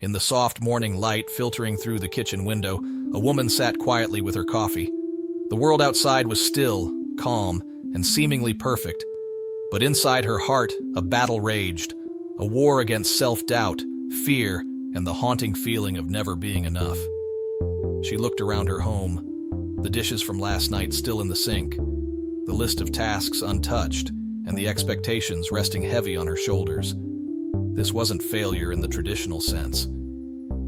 In the soft morning light filtering through the kitchen window, a woman sat quietly with her coffee. The world outside was still, calm, and seemingly perfect. But inside her heart, a battle raged, a war against self-doubt, fear, and the haunting feeling of never being enough. She looked around her home, the dishes from last night still in the sink, the list of tasks untouched, and the expectations resting heavy on her shoulders. This wasn't failure in the traditional sense.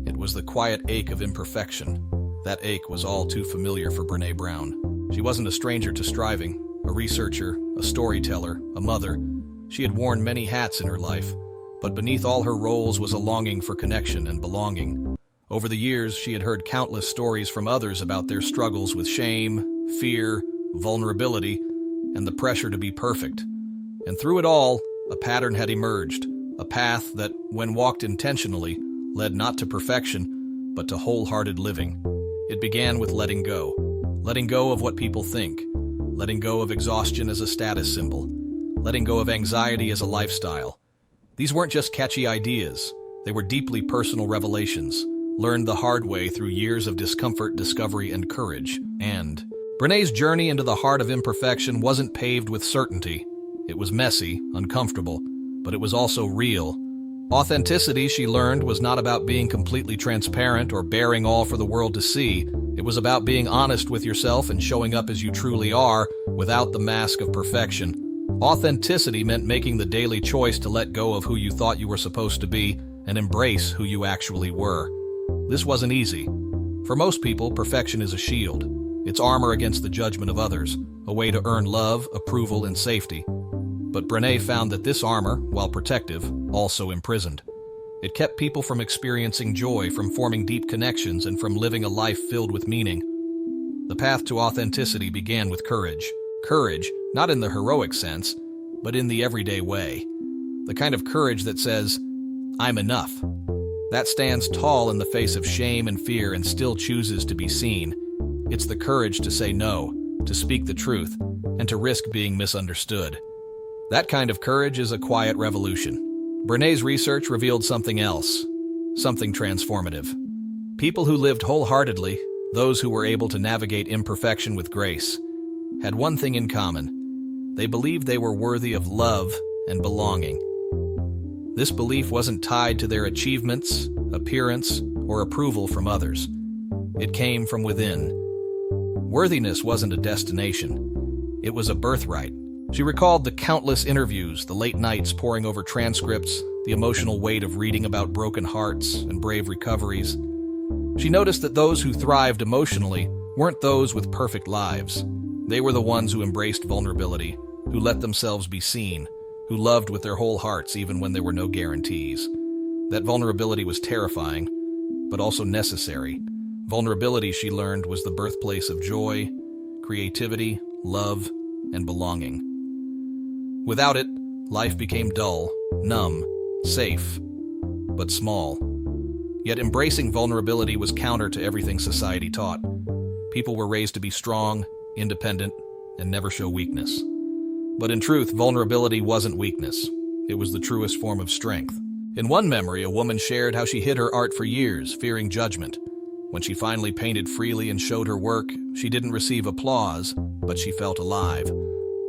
It was the quiet ache of imperfection. That ache was all too familiar for Brené Brown. She wasn't a stranger to striving, a researcher, a storyteller, a mother. She had worn many hats in her life, but beneath all her roles was a longing for connection and belonging. Over the years, she had heard countless stories from others about their struggles with shame, fear, vulnerability, and the pressure to be perfect. And through it all, a pattern had emerged, a path that, when walked intentionally, led not to perfection, but to wholehearted living. It began with letting go of what people think, letting go of exhaustion as a status symbol, letting go of anxiety as a lifestyle. These weren't just catchy ideas, they were deeply personal revelations, learned the hard way through years of discomfort, discovery, and courage. And Brené's journey into the heart of imperfection wasn't paved with certainty. It was messy, uncomfortable, but it was also real. Authenticity, she learned, was not about being completely transparent or bearing all for the world to see. It was about being honest with yourself and showing up as you truly are, without the mask of perfection. Authenticity meant making the daily choice to let go of who you thought you were supposed to be and embrace who you actually were. This wasn't easy. For most people, perfection is a shield. It's armor against the judgment of others, a way to earn love, approval, and safety. But Brené found that this armor, while protective, also imprisoned. It kept people from experiencing joy, from forming deep connections, and from living a life filled with meaning. The path to authenticity began with courage. Courage, not in the heroic sense, but in the everyday way. The kind of courage that says, "I'm enough." That stands tall in the face of shame and fear and still chooses to be seen. It's the courage to say no, to speak the truth, and to risk being misunderstood. That kind of courage is a quiet revolution. Brené's research revealed something else, something transformative. People who lived wholeheartedly, those who were able to navigate imperfection with grace, had one thing in common. They believed they were worthy of love and belonging. This belief wasn't tied to their achievements, appearance, or approval from others. It came from within. Worthiness wasn't a destination. It was a birthright. She recalled the countless interviews, the late nights poring over transcripts, the emotional weight of reading about broken hearts and brave recoveries. She noticed that those who thrived emotionally weren't those with perfect lives. They were the ones who embraced vulnerability, who let themselves be seen, who loved with their whole hearts even when there were no guarantees. That vulnerability was terrifying, but also necessary. Vulnerability, she learned, was the birthplace of joy, creativity, love, and belonging. Without it, life became dull, numb, safe, but small. Yet embracing vulnerability was counter to everything society taught. People were raised to be strong, independent, and never show weakness. But in truth, vulnerability wasn't weakness. It was the truest form of strength. In one memory, a woman shared how she hid her art for years, fearing judgment. When she finally painted freely and showed her work, she didn't receive applause, but she felt alive.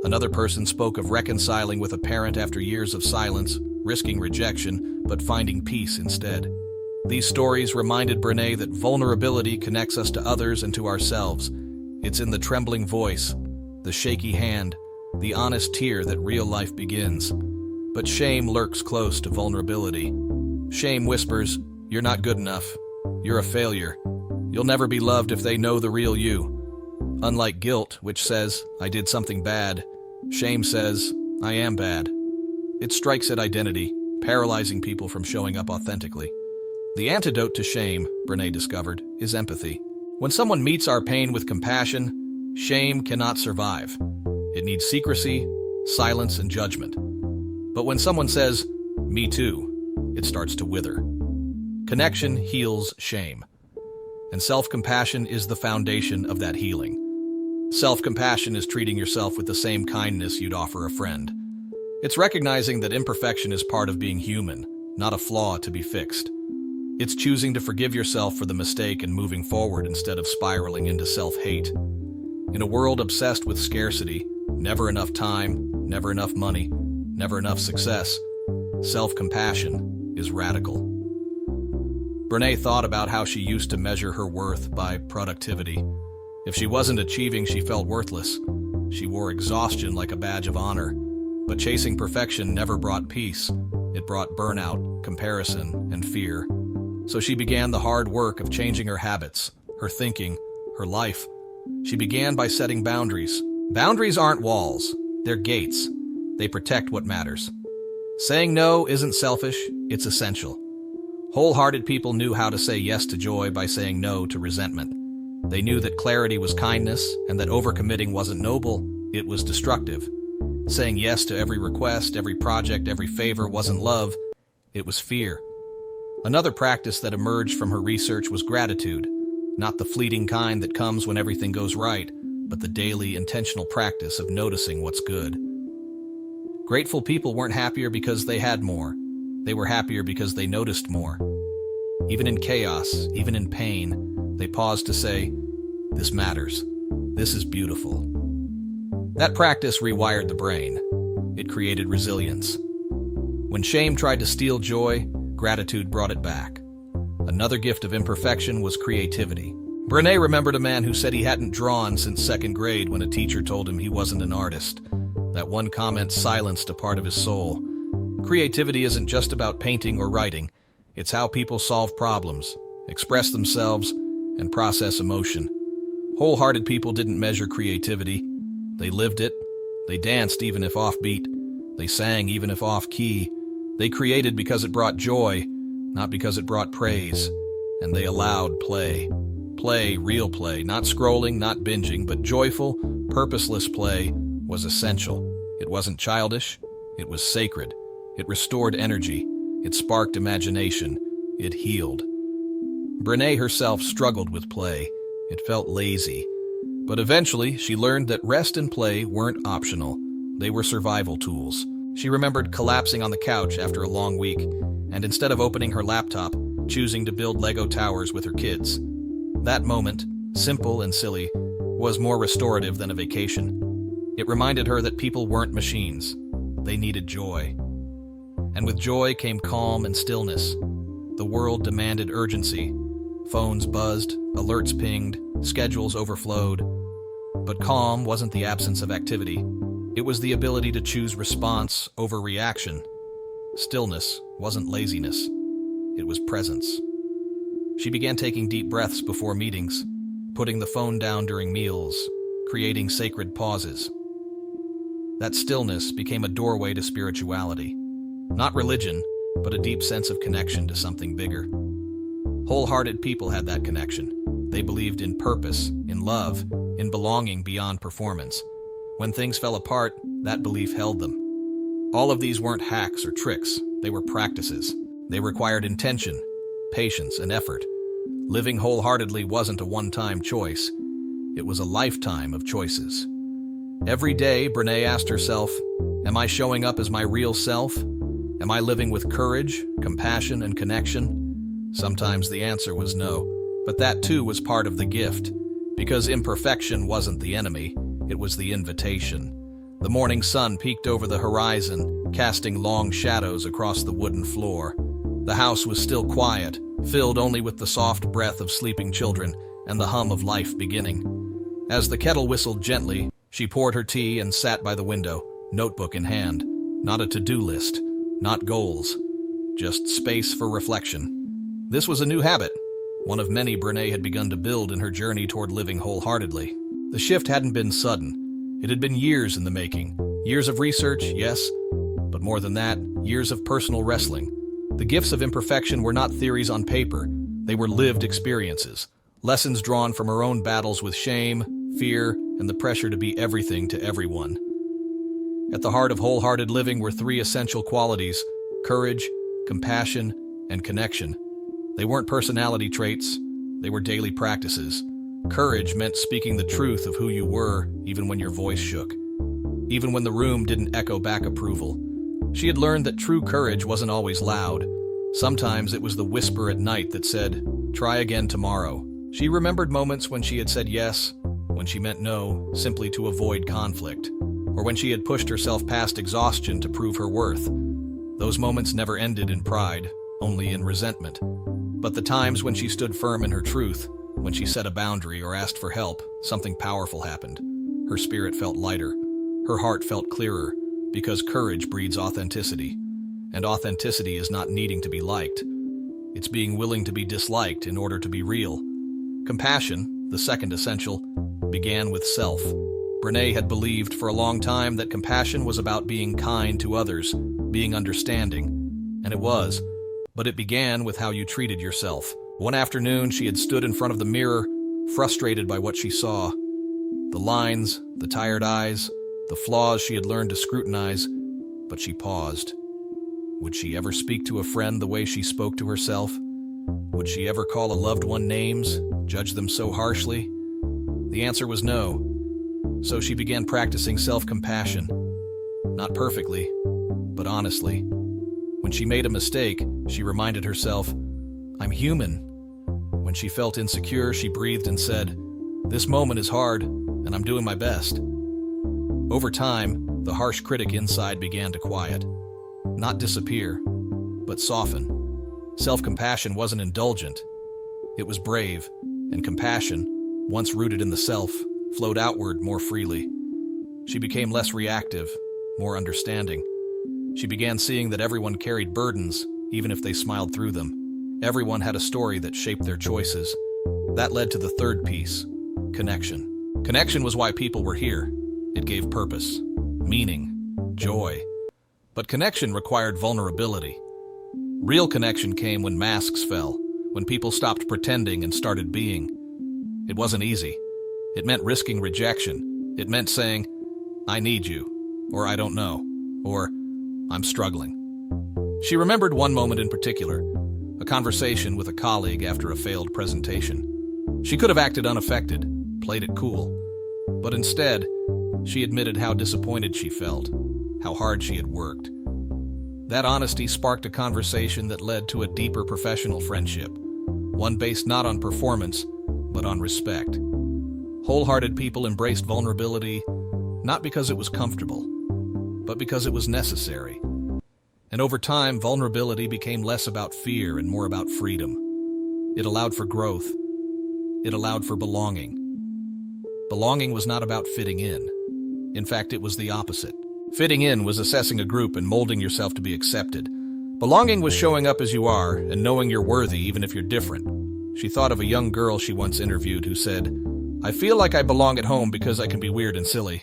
Another person spoke of reconciling with a parent after years of silence, risking rejection, but finding peace instead. These stories reminded Brené that vulnerability connects us to others and to ourselves. It's in the trembling voice, the shaky hand, the honest tear that real life begins. But shame lurks close to vulnerability. Shame whispers, "You're not good enough. You're a failure. You'll never be loved if they know the real you." Unlike guilt, which says, "I did something bad," shame says, "I am bad." It strikes at identity, paralyzing people from showing up authentically. The antidote to shame, Brené discovered, is empathy. When someone meets our pain with compassion, shame cannot survive. It needs secrecy, silence, and judgment. But when someone says, "Me too," it starts to wither. Connection heals shame. And self-compassion is the foundation of that healing. Self-compassion is treating yourself with the same kindness you'd offer a friend. It's recognizing that imperfection is part of being human, not a flaw to be fixed. It's choosing to forgive yourself for the mistake and moving forward instead of spiraling into self-hate. In a world obsessed with scarcity, never enough time, never enough money, never enough success, self-compassion is radical. Brené thought about how she used to measure her worth by productivity. If she wasn't achieving, she felt worthless. She wore exhaustion like a badge of honor. But chasing perfection never brought peace. It brought burnout, comparison, and fear. So she began the hard work of changing her habits, her thinking, her life. She began by setting boundaries. Boundaries aren't walls, they're gates. They protect what matters. Saying no isn't selfish, it's essential. Wholehearted people knew how to say yes to joy by saying no to resentment. They knew that clarity was kindness and that overcommitting wasn't noble, it was destructive. Saying yes to every request, every project, every favor wasn't love, it was fear. Another practice that emerged from her research was gratitude, not the fleeting kind that comes when everything goes right, but the daily, intentional practice of noticing what's good. Grateful people weren't happier because they had more. They were happier because they noticed more. Even in chaos, even in pain, they paused to say, "This matters. This is beautiful." That practice rewired the brain. It created resilience. When shame tried to steal joy, gratitude brought it back. Another gift of imperfection was creativity. Brené remembered a man who said he hadn't drawn since second grade when a teacher told him he wasn't an artist. That one comment silenced a part of his soul. Creativity isn't just about painting or writing. It's how people solve problems, express themselves, and process emotion. Wholehearted people didn't measure creativity. They lived it. They danced even if offbeat. They sang even if off-key. They created because it brought joy, not because it brought praise. And they allowed play. Play, real play, not scrolling, not binging, but joyful, purposeless play was essential. It wasn't childish. It was sacred. It restored energy. It sparked imagination. It healed. Brené herself struggled with play. It felt lazy. But eventually, she learned that rest and play weren't optional. They were survival tools. She remembered collapsing on the couch after a long week, and instead of opening her laptop, choosing to build Lego towers with her kids. That moment, simple and silly, was more restorative than a vacation. It reminded her that people weren't machines. They needed joy. And with joy came calm and stillness. The world demanded urgency. Phones buzzed, alerts pinged, schedules overflowed. But calm wasn't the absence of activity. It was the ability to choose response over reaction. Stillness wasn't laziness. It was presence. She began taking deep breaths before meetings, putting the phone down during meals, creating sacred pauses. That stillness became a doorway to spirituality. Not religion, but a deep sense of connection to something bigger. Wholehearted people had that connection. They believed in purpose, in love, in belonging beyond performance. When things fell apart, that belief held them. All of these weren't hacks or tricks. They were practices. They required intention, patience, and effort. Living wholeheartedly wasn't a one-time choice. It was a lifetime of choices. Every day, Brené asked herself, am I showing up as my real self? Am I living with courage, compassion, and connection? Sometimes the answer was no, but that too was part of the gift, because imperfection wasn't the enemy, it was the invitation. The morning sun peeked over the horizon, casting long shadows across the wooden floor. The house was still quiet, filled only with the soft breath of sleeping children and the hum of life beginning. As the kettle whistled gently, she poured her tea and sat by the window, notebook in hand. Not a to-do list, not goals, just space for reflection. This was a new habit, one of many Brené had begun to build in her journey toward living wholeheartedly. The shift hadn't been sudden. It had been years in the making. Years of research, yes, but more than that, years of personal wrestling. The gifts of imperfection were not theories on paper. They were lived experiences, lessons drawn from her own battles with shame, fear, and the pressure to be everything to everyone. At the heart of wholehearted living were three essential qualities: courage, compassion, and connection. They weren't personality traits, they were daily practices. Courage meant speaking the truth of who you were, even when your voice shook, even when the room didn't echo back approval. She had learned that true courage wasn't always loud. Sometimes it was the whisper at night that said, "Try again tomorrow." She remembered moments when she had said yes, when she meant no, simply to avoid conflict, or when she had pushed herself past exhaustion to prove her worth. Those moments never ended in pride, only in resentment. But the times when she stood firm in her truth, when she set a boundary or asked for help, something powerful happened. Her spirit felt lighter. Her heart felt clearer, because courage breeds authenticity. And authenticity is not needing to be liked. It's being willing to be disliked in order to be real. Compassion, the second essential, began with self. Brené had believed for a long time that compassion was about being kind to others, being understanding. And it was. But it began with how you treated yourself. One afternoon, she had stood in front of the mirror, frustrated by what she saw. The lines, the tired eyes, the flaws she had learned to scrutinize, but she paused. Would she ever speak to a friend the way she spoke to herself? Would she ever call a loved one names, judge them so harshly? The answer was no. So she began practicing self-compassion. Not perfectly, but honestly. When she made a mistake, she reminded herself, "I'm human." When she felt insecure, she breathed and said, "This moment is hard, and I'm doing my best." Over time, the harsh critic inside began to quiet. Not disappear, but soften. Self-compassion wasn't indulgent. It was brave, and compassion, once rooted in the self, flowed outward more freely. She became less reactive, more understanding. She began seeing that everyone carried burdens, even if they smiled through them. Everyone had a story that shaped their choices. That led to the third piece, connection. Connection was why people were here. It gave purpose, meaning, joy. But connection required vulnerability. Real connection came when masks fell, when people stopped pretending and started being. It wasn't easy. It meant risking rejection. It meant saying, "I need you," or "I don't know," or "I'm struggling." She remembered one moment in particular, a conversation with a colleague after a failed presentation. She could have acted unaffected, played it cool, but instead, she admitted how disappointed she felt, how hard she had worked. That honesty sparked a conversation that led to a deeper professional friendship, one based not on performance, but on respect. Wholehearted people embraced vulnerability, not because it was comfortable, but because it was necessary. And over time, vulnerability became less about fear and more about freedom. It allowed for growth. It allowed for belonging. Belonging was not about fitting in. In fact, it was the opposite. Fitting in was assessing a group and molding yourself to be accepted. Belonging was showing up as you are and knowing you're worthy even if you're different. She thought of a young girl she once interviewed who said, "I feel like I belong at home because I can be weird and silly."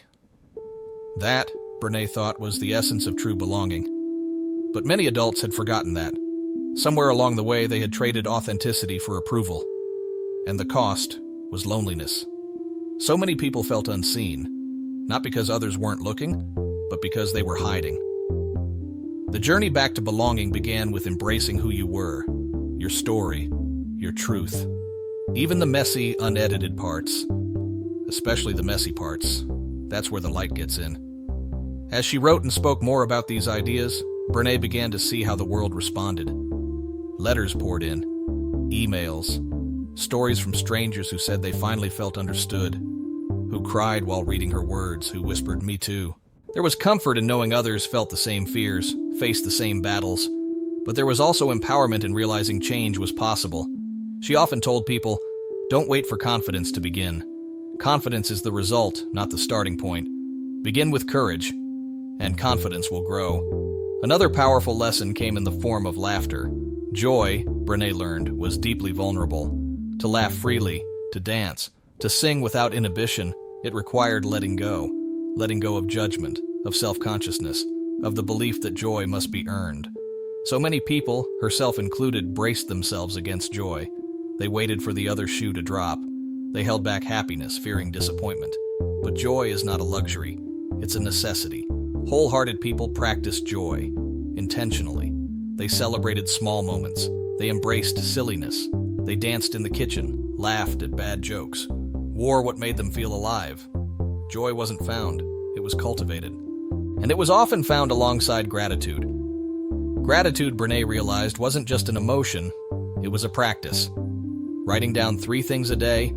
That, Brené thought, was the essence of true belonging. But many adults had forgotten that. Somewhere along the way, they had traded authenticity for approval. And the cost was loneliness. So many people felt unseen, not because others weren't looking, but because they were hiding. The journey back to belonging began with embracing who you were, your story, your truth. Even the messy, unedited parts, especially the messy parts, that's where the light gets in. As she wrote and spoke more about these ideas, Brené began to see how the world responded. Letters poured in, emails, stories from strangers who said they finally felt understood, who cried while reading her words, who whispered, "Me too." There was comfort in knowing others felt the same fears, faced the same battles, but there was also empowerment in realizing change was possible. She often told people, "Don't wait for confidence to begin. Confidence is the result, not the starting point. Begin with courage, and confidence will grow." Another powerful lesson came in the form of laughter. Joy, Brené learned, was deeply vulnerable. To laugh freely, to dance, to sing without inhibition, it required letting go of judgment, of self-consciousness, of the belief that joy must be earned. So many people, herself included, braced themselves against joy. They waited for the other shoe to drop. They held back happiness, fearing disappointment. But joy is not a luxury. It's a necessity. Wholehearted people practiced joy, intentionally. They celebrated small moments. They embraced silliness. They danced in the kitchen, laughed at bad jokes, wore what made them feel alive. Joy wasn't found, it was cultivated. And it was often found alongside gratitude. Gratitude, Brené realized, wasn't just an emotion, it was a practice. Writing down 3 things a day,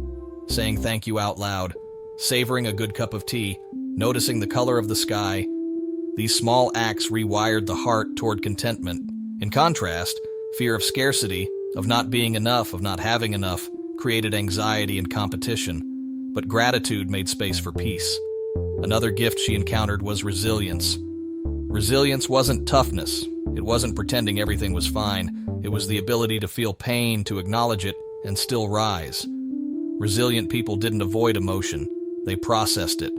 saying thank you out loud, savoring a good cup of tea, noticing the color of the sky. These small acts rewired the heart toward contentment. In contrast, fear of scarcity, of not being enough, of not having enough, created anxiety and competition. But gratitude made space for peace. Another gift she encountered was resilience. Resilience wasn't toughness. It wasn't pretending everything was fine. It was the ability to feel pain, to acknowledge it, and still rise. Resilient people didn't avoid emotion. They processed it.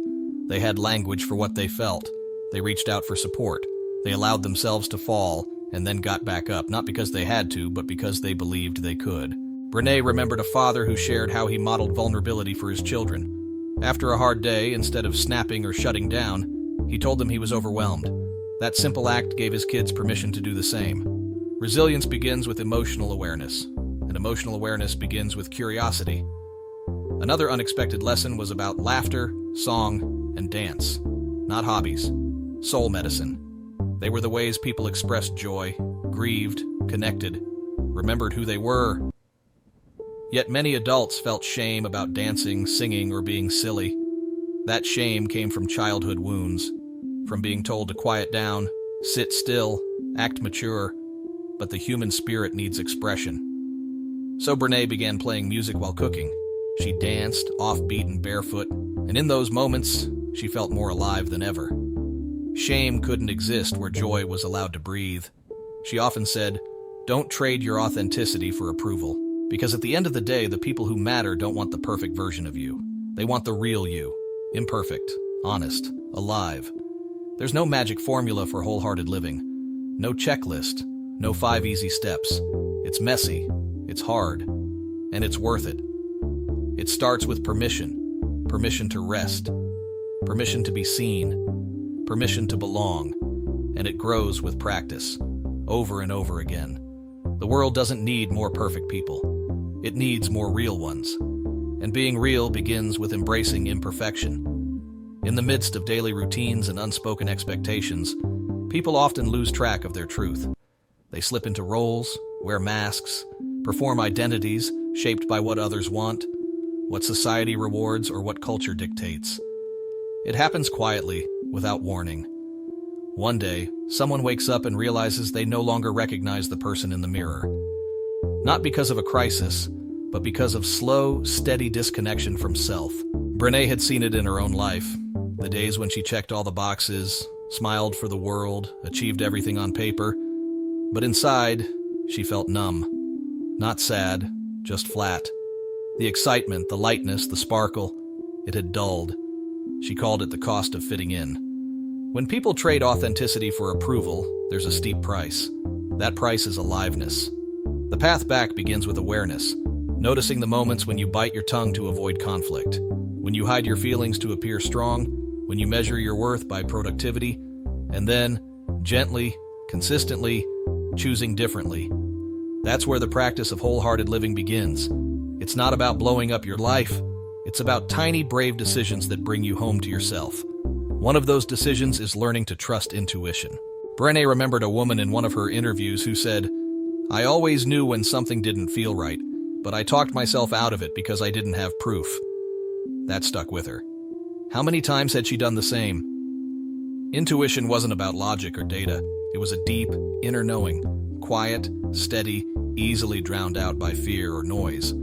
They had language for what they felt. They reached out for support. They allowed themselves to fall and then got back up, not because they had to, but because they believed they could. Brené remembered a father who shared how he modeled vulnerability for his children. After a hard day, instead of snapping or shutting down, he told them he was overwhelmed. That simple act gave his kids permission to do the same. Resilience begins with emotional awareness, and emotional awareness begins with curiosity. Another unexpected lesson was about laughter, song, and dance. Not hobbies. Soul medicine. They were the ways people expressed joy, grieved, connected, remembered who they were. Yet many adults felt shame about dancing, singing, or being silly. That shame came from childhood wounds, from being told to quiet down, sit still, act mature, but the human spirit needs expression. So Brené began playing music while cooking. She danced, offbeat and barefoot, and in those moments, she felt more alive than ever. Shame couldn't exist where joy was allowed to breathe. She often said, "Don't trade your authenticity for approval." Because at the end of the day, the people who matter don't want the perfect version of you. They want the real you. Imperfect, honest, alive. There's no magic formula for wholehearted living. No checklist, no 5 easy steps. It's messy, it's hard, and it's worth it. It starts with permission. Permission to rest. Permission to be seen. Permission to belong. And it grows with practice, over and over again. The world doesn't need more perfect people. It needs more real ones. And being real begins with embracing imperfection. In the midst of daily routines and unspoken expectations, people often lose track of their truth. They slip into roles, wear masks, perform identities shaped by what others want, what society rewards, or what culture dictates. It happens quietly, without warning. One day, someone wakes up and realizes they no longer recognize the person in the mirror. Not because of a crisis, but because of slow, steady disconnection from self. Brené had seen it in her own life. The days when she checked all the boxes, smiled for the world, achieved everything on paper. But inside, she felt numb. Not sad, just flat. The excitement, the lightness, the sparkle, it had dulled. She called it the cost of fitting in. When people trade authenticity for approval, there's a steep price. That price is aliveness. The path back begins with awareness, noticing the moments when you bite your tongue to avoid conflict, when you hide your feelings to appear strong, when you measure your worth by productivity, and then, gently, consistently, choosing differently. That's where the practice of wholehearted living begins. It's not about blowing up your life. It's about tiny, brave decisions that bring you home to yourself. One of those decisions is learning to trust intuition. Brené remembered a woman in one of her interviews who said, "I always knew when something didn't feel right, but I talked myself out of it because I didn't have proof." That stuck with her. How many times had she done the same? Intuition wasn't about logic or data. It was a deep, inner knowing, quiet, steady, easily drowned out by fear or noise.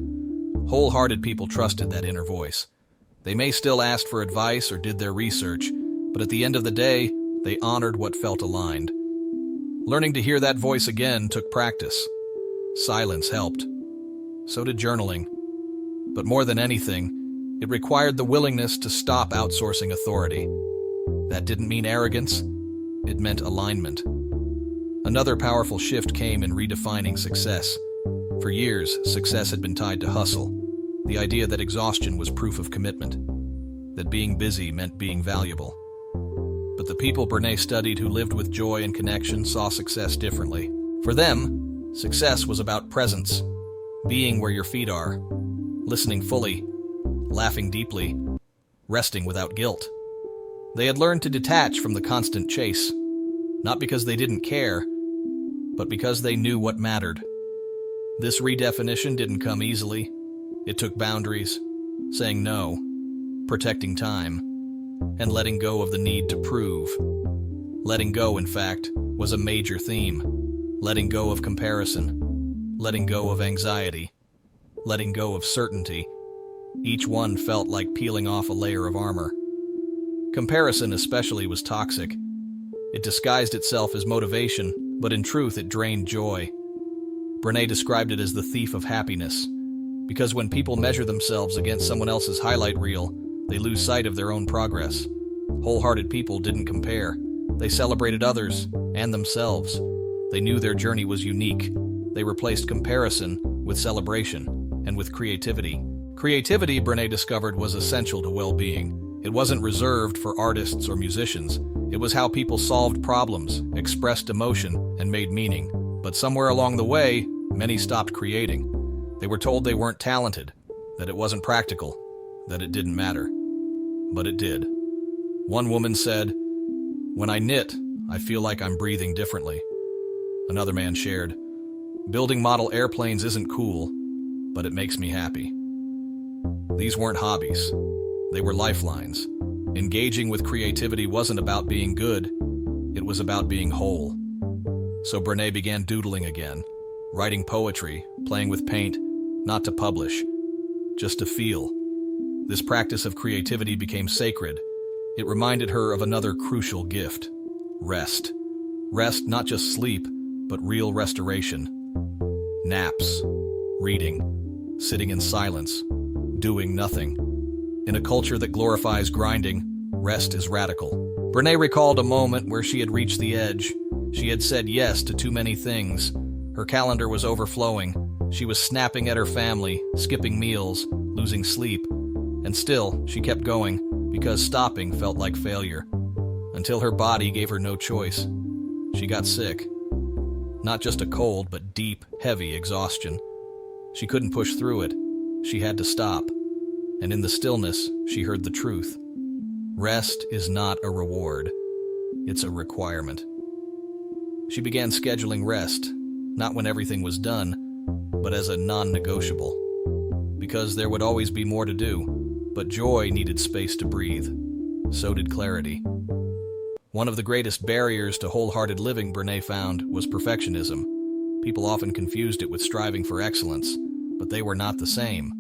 Wholehearted people trusted that inner voice. They may still ask for advice or did their research, but at the end of the day, they honored what felt aligned. Learning to hear that voice again took practice. Silence helped. So did journaling. But more than anything, it required the willingness to stop outsourcing authority. That didn't mean arrogance. It meant alignment. Another powerful shift came in redefining success. For years, success had been tied to hustle. The idea that exhaustion was proof of commitment. That being busy meant being valuable. But the people Brené studied who lived with joy and connection saw success differently. For them, success was about presence. Being where your feet are. Listening fully. Laughing deeply. Resting without guilt. They had learned to detach from the constant chase. Not because they didn't care, but because they knew what mattered. This redefinition didn't come easily. It took boundaries, saying no, protecting time, and letting go of the need to prove. Letting go, in fact, was a major theme. Letting go of comparison, letting go of anxiety, letting go of certainty. Each one felt like peeling off a layer of armor. Comparison especially was toxic. It disguised itself as motivation, but in truth it drained joy. Brené described it as the thief of happiness, because when people measure themselves against someone else's highlight reel, they lose sight of their own progress. Wholehearted people didn't compare. They celebrated others and themselves. They knew their journey was unique. They replaced comparison with celebration and with creativity. Creativity, Brené discovered, was essential to well-being. It wasn't reserved for artists or musicians. It was how people solved problems, expressed emotion, and made meaning. But somewhere along the way, many stopped creating. They were told they weren't talented, that it wasn't practical, that it didn't matter. But it did. One woman said, "When I knit, I feel like I'm breathing differently." Another man shared, "Building model airplanes isn't cool, but it makes me happy." These weren't hobbies. They were lifelines. Engaging with creativity wasn't about being good. It was about being whole. So Brené began doodling again, writing poetry, playing with paint, not to publish, just to feel. This practice of creativity became sacred. It reminded her of another crucial gift: rest. Rest, not just sleep, but real restoration. Naps, reading, sitting in silence, doing nothing. In a culture that glorifies grinding, rest is radical. Brené recalled a moment where she had reached the edge. She had said yes to too many things. Her calendar was overflowing. She was snapping at her family, skipping meals, losing sleep. And still, she kept going, because stopping felt like failure. Until her body gave her no choice. She got sick. Not just a cold, but deep, heavy exhaustion. She couldn't push through it. She had to stop. And in the stillness, she heard the truth. Rest is not a reward. It's a requirement. She began scheduling rest, not when everything was done, but as a non-negotiable. Because there would always be more to do, but joy needed space to breathe. So did clarity. One of the greatest barriers to wholehearted living, Brené found, was perfectionism. People often confused it with striving for excellence, but they were not the same.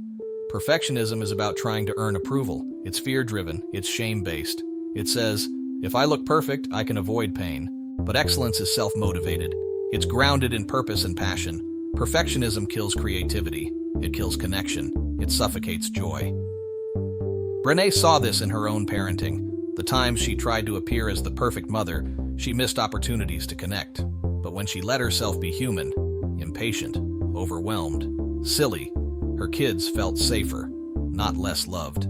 Perfectionism is about trying to earn approval. It's fear-driven, it's shame-based. It says, if I look perfect, I can avoid pain. But excellence is self-motivated. It's grounded in purpose and passion. Perfectionism kills creativity. It kills connection. It suffocates joy. Brené saw this in her own parenting. The times she tried to appear as the perfect mother, she missed opportunities to connect. But when she let herself be human, impatient, overwhelmed, silly, her kids felt safer, not less loved.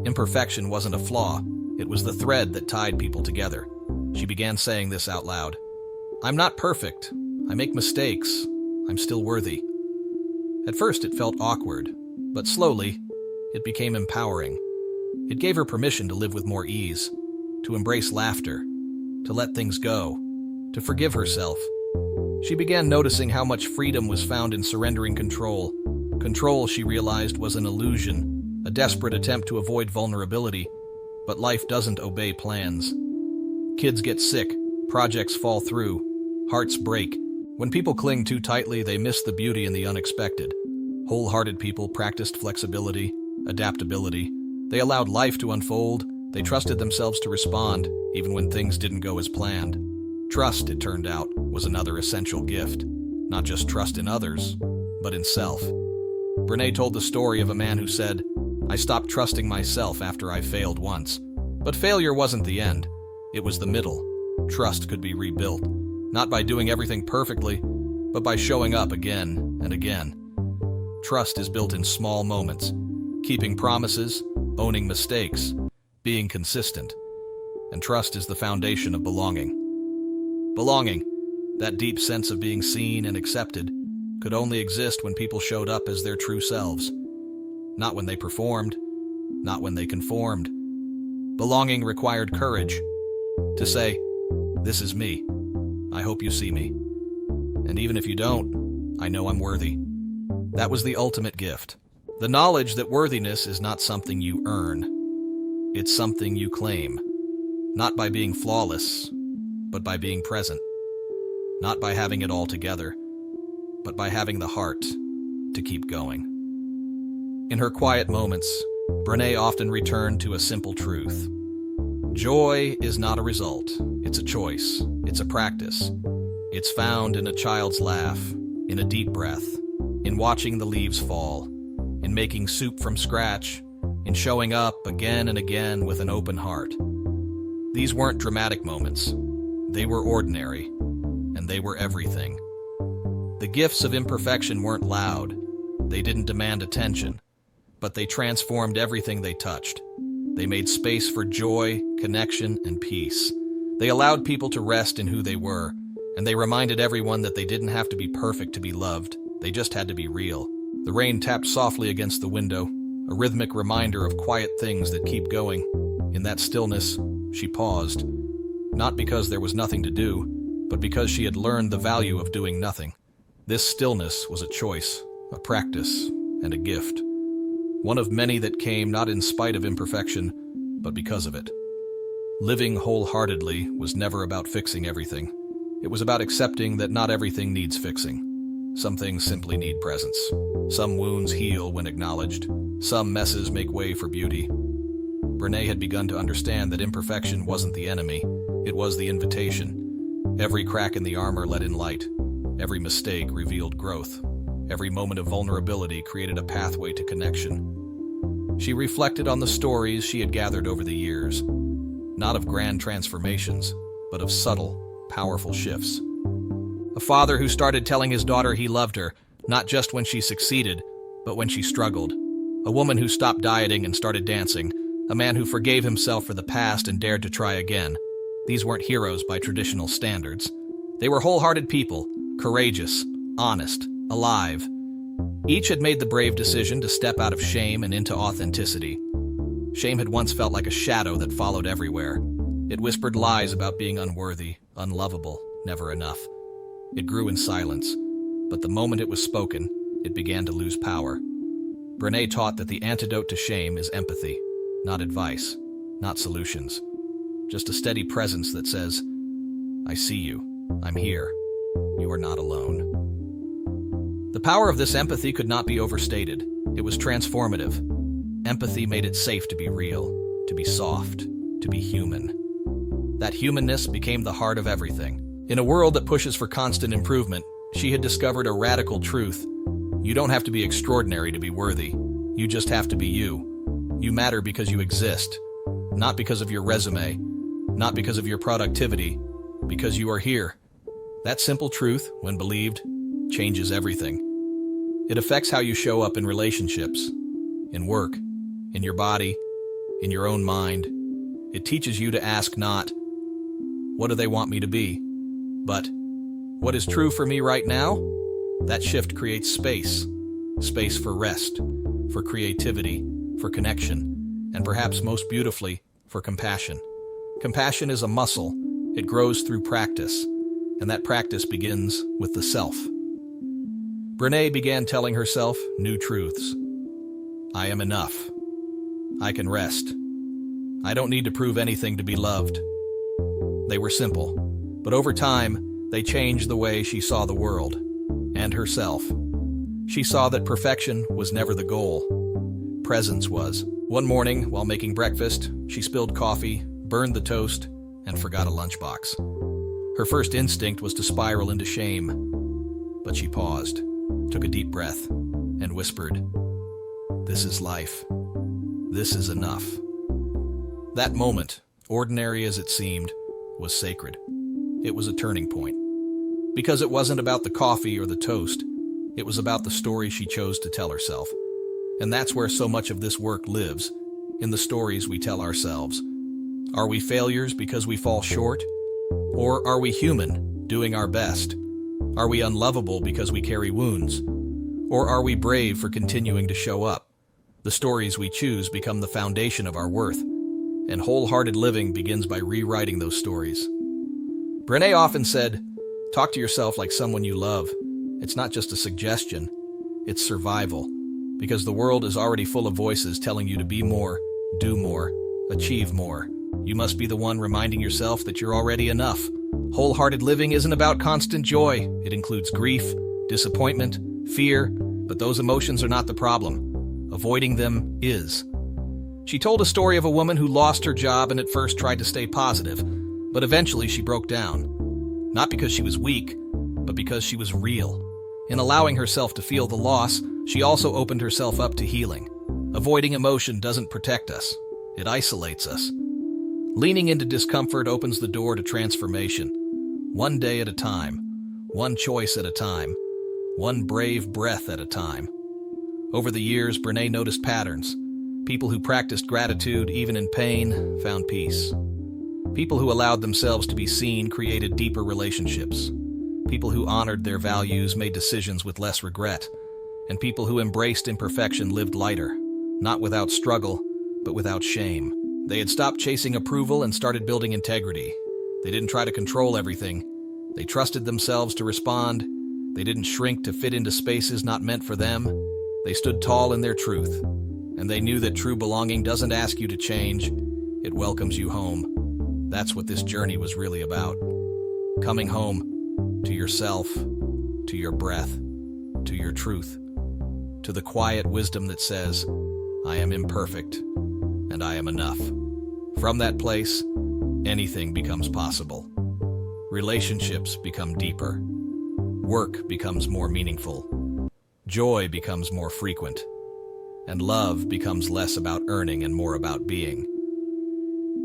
Imperfection wasn't a flaw. It was the thread that tied people together. She began saying this out loud. I'm not perfect. I make mistakes. I'm still worthy. At first it felt awkward, but slowly it became empowering. It gave her permission to live with more ease, to embrace laughter, to let things go, to forgive herself. She began noticing how much freedom was found in surrendering control. Control, she realized, was an illusion, a desperate attempt to avoid vulnerability. But life doesn't obey plans. Kids get sick, projects fall through, hearts break. When people cling too tightly, they miss the beauty in the unexpected. Wholehearted people practiced flexibility, adaptability. They allowed life to unfold. They trusted themselves to respond, even when things didn't go as planned. Trust, it turned out, was another essential gift. Not just trust in others, but in self. Brené told the story of a man who said, I stopped trusting myself after I failed once. But failure wasn't the end. It was the middle. Trust could be rebuilt, not by doing everything perfectly, but by showing up again and again. Trust is built in small moments, keeping promises, owning mistakes, being consistent. And trust is the foundation of belonging. Belonging, that deep sense of being seen and accepted, could only exist when people showed up as their true selves. Not when they performed, not when they conformed. Belonging required courage to say, this is me. I hope you see me. And even if you don't, I know I'm worthy. That was the ultimate gift. The knowledge that worthiness is not something you earn. It's something you claim. Not by being flawless, but by being present. Not by having it all together, but by having the heart to keep going. In her quiet moments, Brené often returned to a simple truth. Joy is not a result. It's a choice. It's a practice. It's found in a child's laugh, in a deep breath, in watching the leaves fall, in making soup from scratch, in showing up again and again with an open heart. These weren't dramatic moments. They were ordinary, and they were everything. The gifts of imperfection weren't loud. They didn't demand attention, but they transformed everything they touched. They made space for joy, connection, and peace. They allowed people to rest in who they were, and they reminded everyone that they didn't have to be perfect to be loved. They just had to be real. The rain tapped softly against the window, a rhythmic reminder of quiet things that keep going. In that stillness, she paused, not because there was nothing to do, but because she had learned the value of doing nothing. This stillness was a choice, a practice, and a gift. One of many that came not in spite of imperfection, but because of it. Living wholeheartedly was never about fixing everything. It was about accepting that not everything needs fixing. Some things simply need presence. Some wounds heal when acknowledged. Some messes make way for beauty. Brené had begun to understand that imperfection wasn't the enemy. It was the invitation. Every crack in the armor let in light. Every mistake revealed growth. Every moment of vulnerability created a pathway to connection. She reflected on the stories she had gathered over the years, not of grand transformations, but of subtle, powerful shifts. A father who started telling his daughter he loved her, not just when she succeeded, but when she struggled. A woman who stopped dieting and started dancing. A man who forgave himself for the past and dared to try again. These weren't heroes by traditional standards. They were wholehearted people, courageous, honest, alive. Each had made the brave decision to step out of shame and into authenticity. Shame had once felt like a shadow that followed everywhere. It whispered lies about being unworthy, unlovable, never enough. It grew in silence, but the moment it was spoken, it began to lose power. Brené taught that the antidote to shame is empathy, not advice, not solutions. Just a steady presence that says, I see you, I'm here, you are not alone. The power of this empathy could not be overstated. It was transformative. Empathy made it safe to be real, to be soft, to be human. That humanness became the heart of everything. In a world that pushes for constant improvement, she had discovered a radical truth. You don't have to be extraordinary to be worthy. You just have to be you. You matter because you exist, not because of your resume, not because of your productivity, because you are here. That simple truth, when believed, changes everything. It affects how you show up in relationships, in work, in your body, in your own mind. It teaches you to ask not, what do they want me to be? But, what is true for me right now? That shift creates space. Space for rest, for creativity, for connection, and perhaps most beautifully, for compassion. Compassion is a muscle. It grows through practice, and that practice begins with the self. Brené began telling herself new truths. I am enough. I can rest. I don't need to prove anything to be loved. They were simple, but over time, they changed the way she saw the world and herself. She saw that perfection was never the goal. Presence was. One morning, while making breakfast, she spilled coffee, burned the toast, and forgot a lunchbox. Her first instinct was to spiral into shame, but she paused, took a deep breath, and whispered, "This is life. This is enough." That moment, ordinary as it seemed, was sacred. It was a turning point. Because it wasn't about the coffee or the toast, it was about the story she chose to tell herself. And that's where so much of this work lives, in the stories we tell ourselves. Are we failures because we fall short? Or are we human, doing our best? Are we unlovable because we carry wounds? Or are we brave for continuing to show up? The stories we choose become the foundation of our worth, and wholehearted living begins by rewriting those stories. Brené often said, Talk to yourself like someone you love. It's not just a suggestion, it's survival. Because the world is already full of voices telling you to be more, do more, achieve more. You must be the one reminding yourself that you're already enough. Wholehearted living isn't about constant joy. It includes grief, disappointment, fear, but those emotions are not the problem. Avoiding them is. She told a story of a woman who lost her job and at first tried to stay positive, but eventually she broke down. Not because she was weak, but because she was real. In allowing herself to feel the loss, she also opened herself up to healing. Avoiding emotion doesn't protect us. It isolates us. Leaning into discomfort opens the door to transformation. One day at a time, one choice at a time, one brave breath at a time. Over the years, Brené noticed patterns. People who practiced gratitude, even in pain, found peace. People who allowed themselves to be seen created deeper relationships. People who honored their values made decisions with less regret. And people who embraced imperfection lived lighter, not without struggle, but without shame. They had stopped chasing approval and started building integrity. They didn't try to control everything. They trusted themselves to respond. They didn't shrink to fit into spaces not meant for them. They stood tall in their truth. And they knew that true belonging doesn't ask you to change. It welcomes you home. That's what this journey was really about. Coming home to yourself, to your breath, to your truth, to the quiet wisdom that says, I am imperfect and I am enough. From that place, anything becomes possible. Relationships become deeper. Work becomes more meaningful. Joy becomes more frequent. And love becomes less about earning and more about being.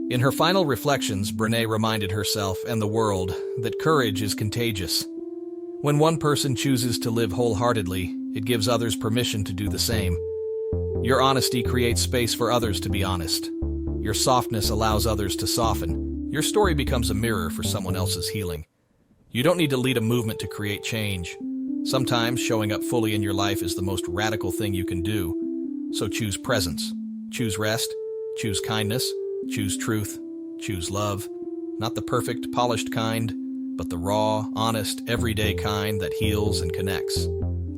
In her final reflections, Brené reminded herself and the world that courage is contagious. When one person chooses to live wholeheartedly, it gives others permission to do the same. Your honesty creates space for others to be honest. Your softness allows others to soften. Your story becomes a mirror for someone else's healing. You don't need to lead a movement to create change. Sometimes showing up fully in your life is the most radical thing you can do. So choose presence, choose rest, choose kindness, choose truth, choose love. Not the perfect, polished kind, but the raw, honest, everyday kind that heals and connects.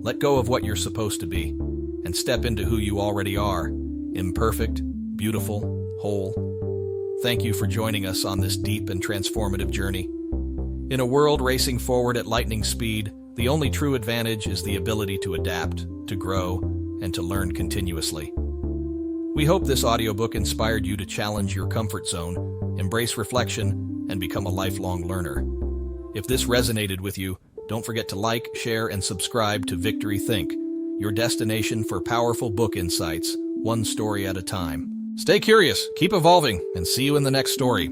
Let go of what you're supposed to be and step into who you already are, imperfect, beautiful, whole. Thank you for joining us on this deep and transformative journey. In a world racing forward at lightning speed, the only true advantage is the ability to adapt, to grow, and to learn continuously. We hope this audiobook inspired you to challenge your comfort zone, embrace reflection, and become a lifelong learner. If this resonated with you, don't forget to like, share, and subscribe to Victorythink, your destination for powerful book insights, one story at a time. Stay curious, keep evolving, and see you in the next story.